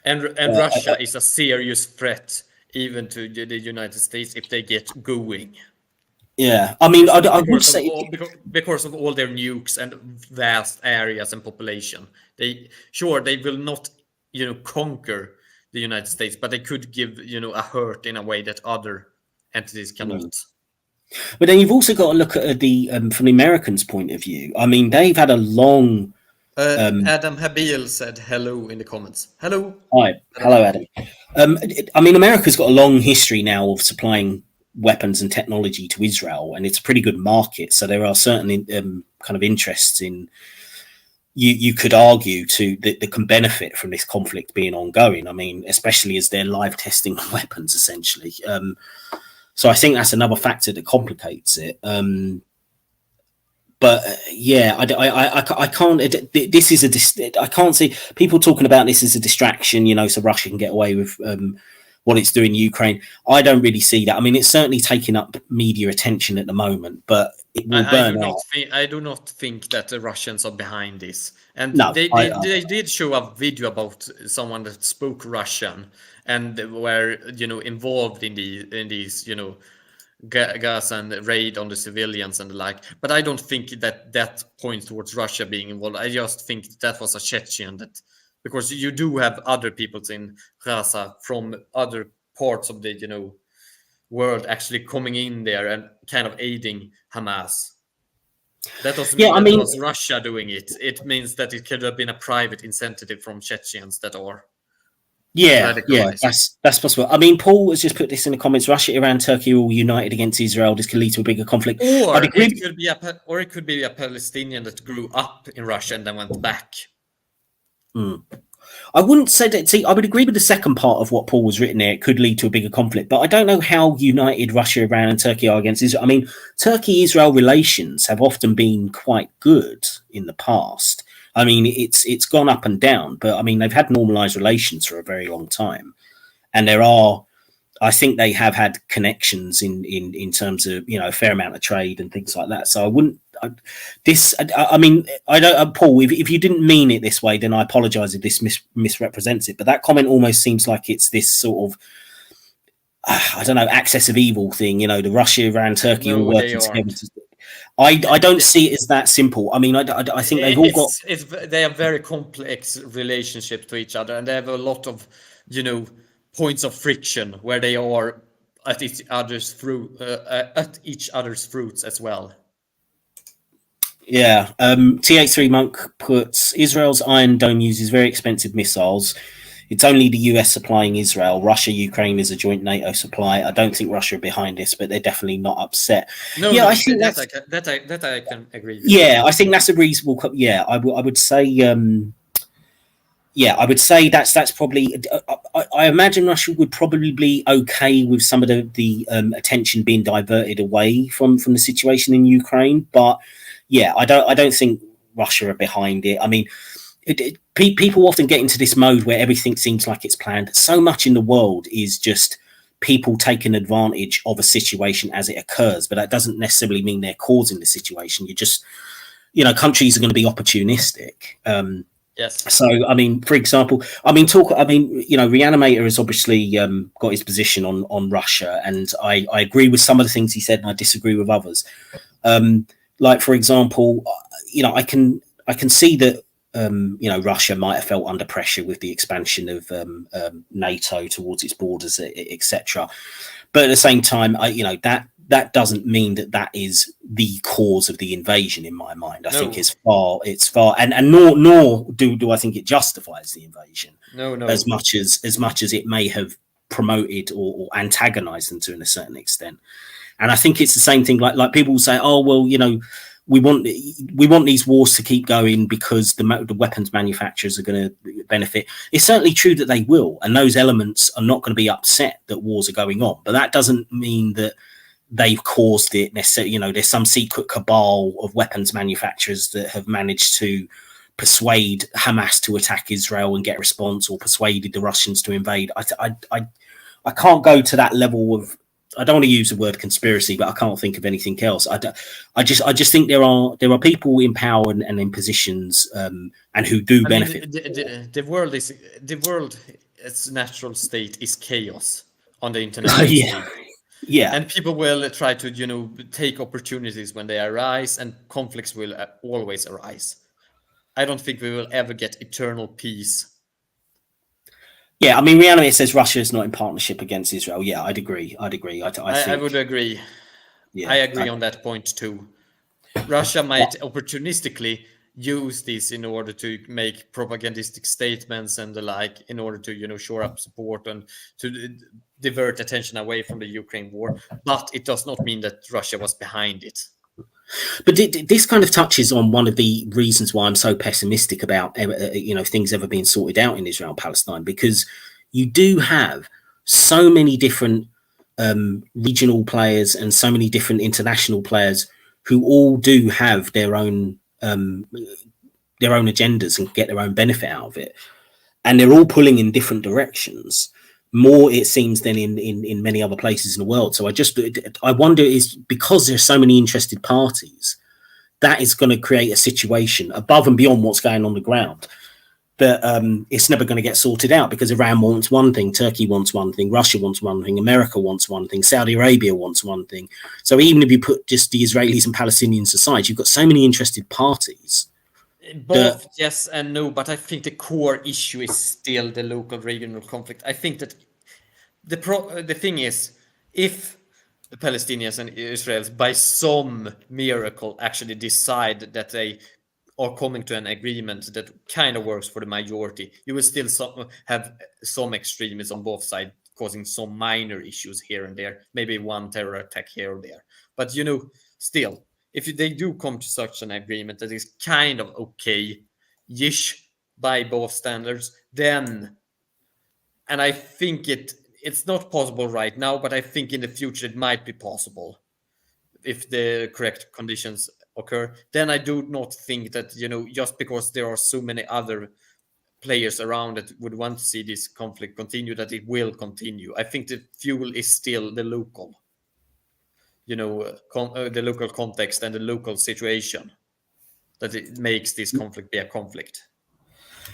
And Russia is a serious threat even to the United States if they get going. Yeah, I mean, I would say because of all their nukes and vast areas and population, they will not, conquer the United States, but they could give, a hurt in a way that other entities cannot. But then you've also got to look at the from the Americans' point of view. I mean, they've had a long. Adam Habil said hello in the comments. Hello. Hi. Hello, Adam. I mean, America's got a long history now of supplying weapons and technology to Israel, and it's a pretty good market. So there are certain kind of interests in. You could argue that can benefit from this conflict being ongoing. I mean, especially as they're live testing weapons, essentially. So I think that's another factor that complicates it. But I can't. This is I can't see people talking about this as a distraction, so Russia can get away with what it's doing in Ukraine. I don't really see that. I mean, it's certainly taking up media attention at the moment, but it will burn out. I do not think that the Russians are behind this. And no, they did show a video about someone that spoke Russian and were involved in these gas and raid on the civilians and the like. But I don't think that points towards Russia being involved. I just think that was a Chechen because you do have other peoples in Gaza from other parts of the world actually coming in there and kind of aiding Hamas. That doesn't mean that it was Russia doing it. It means that it could have been a private incentive from Chechens that are. Yeah, that's possible. I mean, Paul has just put this in the comments. Russia, Iran, Turkey are all united against Israel. This could lead to a bigger conflict. Or it could be a Palestinian that grew up in Russia and then went back. I wouldn't say that. See, I would agree with the second part of what Paul was written there. It could lead to a bigger conflict, but I don't know how united Russia, Iran, and Turkey are against Israel. I mean, Turkey-Israel relations have often been quite good in the past. I mean, it's gone up and down, but I mean, they've had normalized relations for a very long time. And I think they have had connections in terms of, a fair amount of trade and things like that. So I don't, Paul, if you didn't mean it this way, then I apologize if this misrepresents it. But that comment almost seems like it's this sort of, I don't know, axis of evil thing, the Russia, Iran, Turkey all working together. I don't see it as that simple. I mean, I think they've all got. They have very complex relationships to each other, and they have a lot of, points of friction where they are at each other's fruits as well. Yeah. TH3 Monk puts Israel's Iron Dome uses very expensive missiles. It's only the US supplying Israel. Russia, Ukraine is a joint NATO supply. I don't think Russia are behind this, but they're definitely not upset. I think that I can agree with. Yeah, I think that's a reasonable. Yeah, I would say. yeah, I would say that's probably. I imagine Russia would probably be okay with some of the attention being diverted away from the situation in Ukraine, but yeah, I don't think Russia are behind it. I mean, people often get into this mode where everything seems like it's planned. So much in the world is just people taking advantage of a situation as it occurs, but that doesn't necessarily mean they're causing the situation. You just, countries are going to be opportunistic. Yes. So, I mean, for example, Reanimator has obviously got his position on Russia, and I agree with some of the things he said, and I disagree with others. Like, for example, I can see that Russia might have felt under pressure with the expansion of NATO towards its borders, etc. But at the same time, that doesn't mean that is the cause of the invasion in my mind. I think it's far, and nor do I think it justifies the invasion. No. As much as it may have promoted or antagonized them to a certain extent. And I think it's the same thing. Like people say, oh well, we want these wars to keep going because the weapons manufacturers are going to benefit. It's certainly true that they will, and those elements are not going to be upset that wars are going on. But that doesn't mean that they've caused it necessarily. There's some secret cabal of weapons manufacturers that have managed to persuade Hamas to attack Israel and get a response, or persuaded the Russians to invade. I can't go to that level of. I don't want to use the word conspiracy, but I can't think of anything else. I just think there are people in power and in positions and who do benefit. The world, its natural state is chaos on the international stage. Yeah, and people will try to take opportunities when they arise, and conflicts will always arise. I don't think we will ever get eternal peace. Yeah, I mean, Reanimate says Russia is not in partnership against Israel. Yeah, I'd agree. I would agree. Yeah, I agree on that point too. Russia might opportunistically use this in order to make propagandistic statements and the like, in order to shore up support and to divert attention away from the Ukraine war. But it does not mean that Russia was behind it. But this kind of touches on one of the reasons why I'm so pessimistic about things ever being sorted out in Israel and Palestine, because you do have so many different regional players and so many different international players who all do have their own agendas and get their own benefit out of it, and they're all pulling in different directions. More, it seems, than in many other places in the world. So I wonder, is because there's so many interested parties, that is going to create a situation above and beyond what's going on the ground, that it's never going to get sorted out, because Iran wants one thing, Turkey wants one thing, Russia wants one thing, America wants one thing, Saudi Arabia wants one thing. So even if you put just the Israelis and Palestinians aside, you've got so many interested parties. Both yes and no, but I think the core issue is still the local regional conflict. I think that the thing is, if the Palestinians and Israelis by some miracle actually decide that they are coming to an agreement that kind of works for the majority, you will still have some extremists on both sides causing some minor issues here and there, maybe one terror attack here or there. But still, if they do come to such an agreement that is kind of okay-ish by both standards, then, and I think it's not possible right now, but I think in the future it might be possible if the correct conditions occur. Then I do not think that, just because there are so many other players around that would want to see this conflict continue, that it will continue. I think the fuel is still the local. The local context and the local situation, that it makes this conflict be a conflict.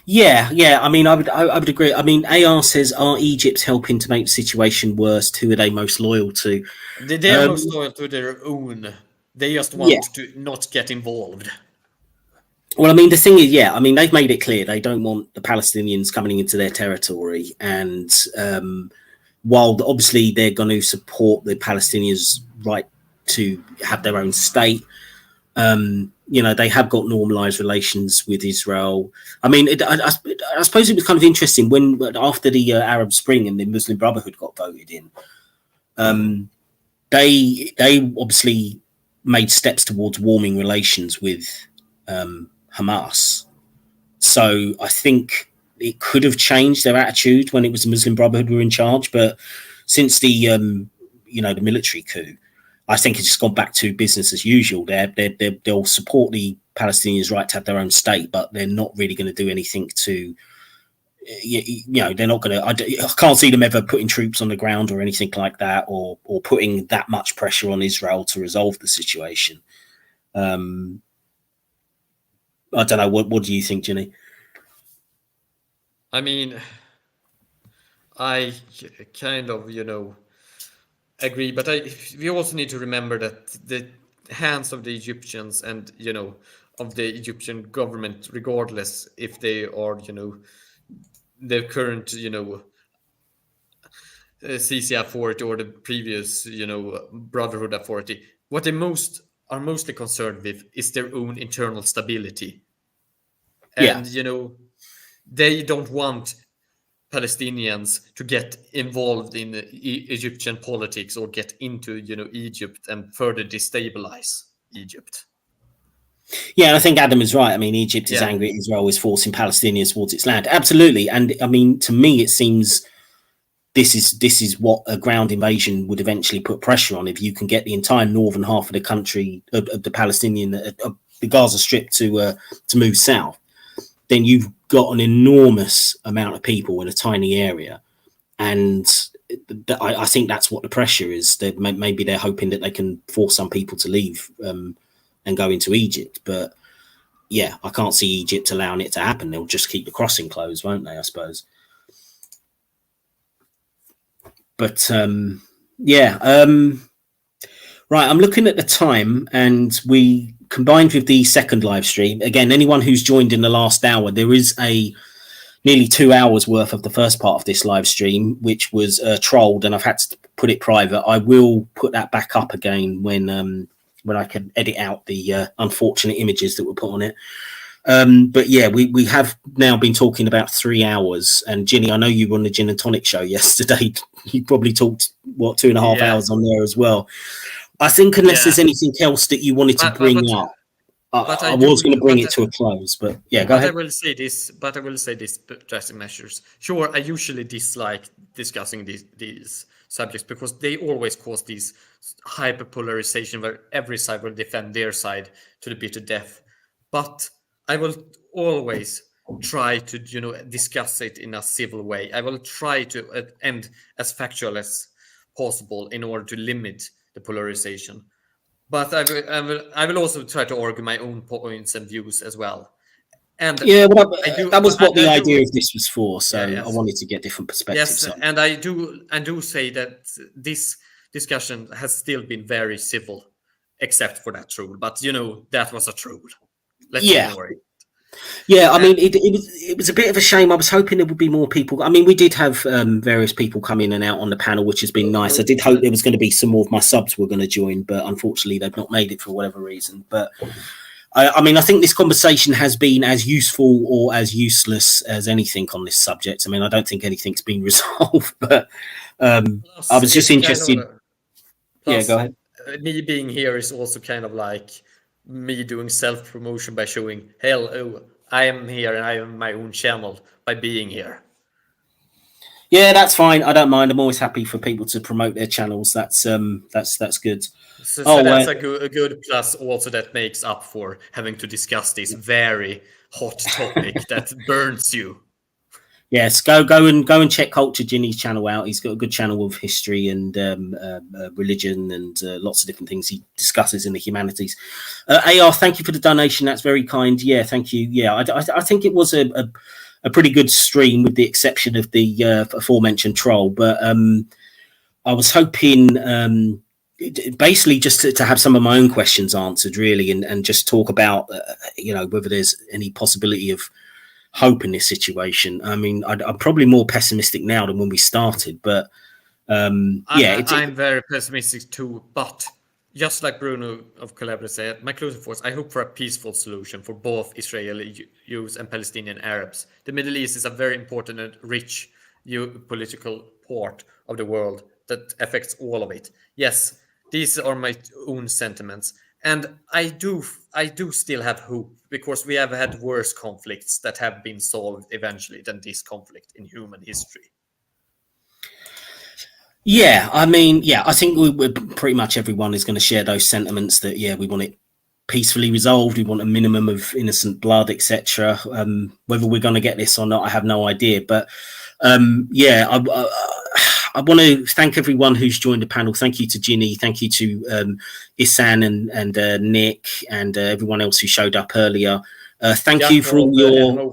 Yeah. I mean, I would agree. I mean, AR says, are Egypt helping to make the situation worse? Who are they most loyal to? They are most loyal to their own. They just want to not get involved. Well, I mean, the thing is, they've made it clear they don't want the Palestinians coming into their territory. And while obviously they're going to support the Palestinians' right to have their own state, they have got normalized relations with Israel. I mean, I suppose it was kind of interesting when after the Arab Spring and the Muslim Brotherhood got voted in, they obviously made steps towards warming relations with Hamas. So I think it could have changed their attitude when it was the Muslim Brotherhood who were in charge. But since the the military coup, I think it's just gone back to business as usual. They'll support the Palestinians' right to have their own state, but they're not really going to do anything to. They're not going to. I can't see them ever putting troops on the ground or anything like that, or putting that much pressure on Israel to resolve the situation. I don't know. What do you think, Ginny? I mean, I kind of, agree, but we also need to remember that the hands of the Egyptians and, of the Egyptian government, regardless if they are, the current, CC authority or the previous, Brotherhood authority, what they are mostly concerned with is their own internal stability. And, they don't want Palestinians to get involved in Egyptian politics or get into, Egypt and further destabilize Egypt. Yeah, and I think Adam is right. I mean, Egypt is angry at Israel is forcing Palestinians towards its land. Absolutely. And I mean, to me, it seems this is what a ground invasion would eventually put pressure on. If you can get the entire northern half of the country, of the Palestinian, the Gaza Strip to move south, then you've got an enormous amount of people in a tiny area. And I think that's what the pressure is. That maybe they're hoping that they can force some people to leave and go into Egypt. But yeah, I can't see Egypt allowing it to happen. They'll just keep the crossing closed, won't they, I suppose? But right, I'm looking at the time, and we combined with the second live stream. Again, anyone who's joined in the last hour, there is a nearly 2 hours worth of the first part of this live stream, which was trolled, and I've had to put it private. I will put that back up again when I can edit out the unfortunate images that were put on it. But yeah, we have now been talking about 3 hours. And Ginny, I know you were on the Gin and Tonic show yesterday. You probably talked 2.5 hours on there as well. I think unless there's anything else that you wanted to bring up, I was going to bring it to a close. But yeah, go ahead. I will say this. Drastic measures. Sure, I usually dislike discussing these subjects because they always cause these hyperpolarization where every side will defend their side to the bitter death. But I will always try to, discuss it in a civil way. I will try to end as factual as possible in order to limit the polarization. But I will also try to argue my own points and views as well. And yeah, well, that was what the idea of this was for. So I wanted to get different perspectives. Yes, and I do say that this discussion has still been very civil, except for that troll. But that was a troll. Let's ignore it. Yeah, I mean, it was a bit of a shame. I was hoping there would be more people. I mean, we did have various people come in and out on the panel, which has been nice. I did hope there was going to be some more of my subs were going to join, but unfortunately, they've not made it for whatever reason. But I mean, I think this conversation has been as useful or as useless as anything on this subject. I mean, I don't think anything's been resolved, but I was just interested. Yeah, go ahead. Me being here is also kind of like me doing self-promotion by showing, hello, I am here and I have my own channel by being here. Yeah, that's fine. I don't mind. I'm always happy for people to promote their channels. That's good. So that's a good plus also that makes up for having to discuss this very hot topic that burns you. Yes, go and check Culture Ginny's channel out. He's got a good channel of history and religion and lots of different things he discusses in the humanities. AR, thank you for the donation. That's very kind. Yeah, thank you. Yeah, I think it was a pretty good stream with the exception of the aforementioned troll. But I was hoping basically just to have some of my own questions answered, really, and just talk about whether there's any possibility of hope in this situation. I mean, I'm probably more pessimistic now than when we started, but I'm very pessimistic too. But just like Bruno of Calabria said, my closing thoughts, I hope for a peaceful solution for both Israeli Jews and Palestinian Arabs. The Middle East is a very important and rich geopolitical part of the world that affects all of it. Yes, these are my own sentiments, And I do still have hope, because we have had worse conflicts that have been solved eventually than this conflict in human history. Yeah, I mean, yeah, I think we're pretty much everyone is going to share those sentiments that, yeah, we want it peacefully resolved. We want a minimum of innocent blood, etc. Whether we're going to get this or not, I have no idea. But yeah, I want to thank everyone who's joined the panel. Thank you to Ginny. Thank you to Isan and Nick and everyone else who showed up earlier. Thank you for all your...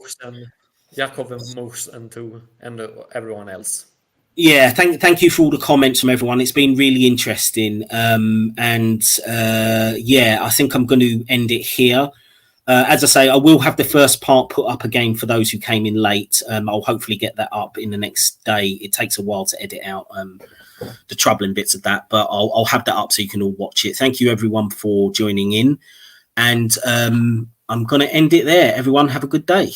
Jakob and Mos and everyone else. Yeah, thank you for all the comments from everyone. It's been really interesting. And yeah, I think I'm going to end it here. As I say, I will have the first part put up again for those who came in late. I'll hopefully get that up in the next day. It takes a while to edit out the troubling bits of that, but I'll have that up so you can all watch it. Thank you, everyone, for joining in. And I'm going to end it there. Everyone, have a good day.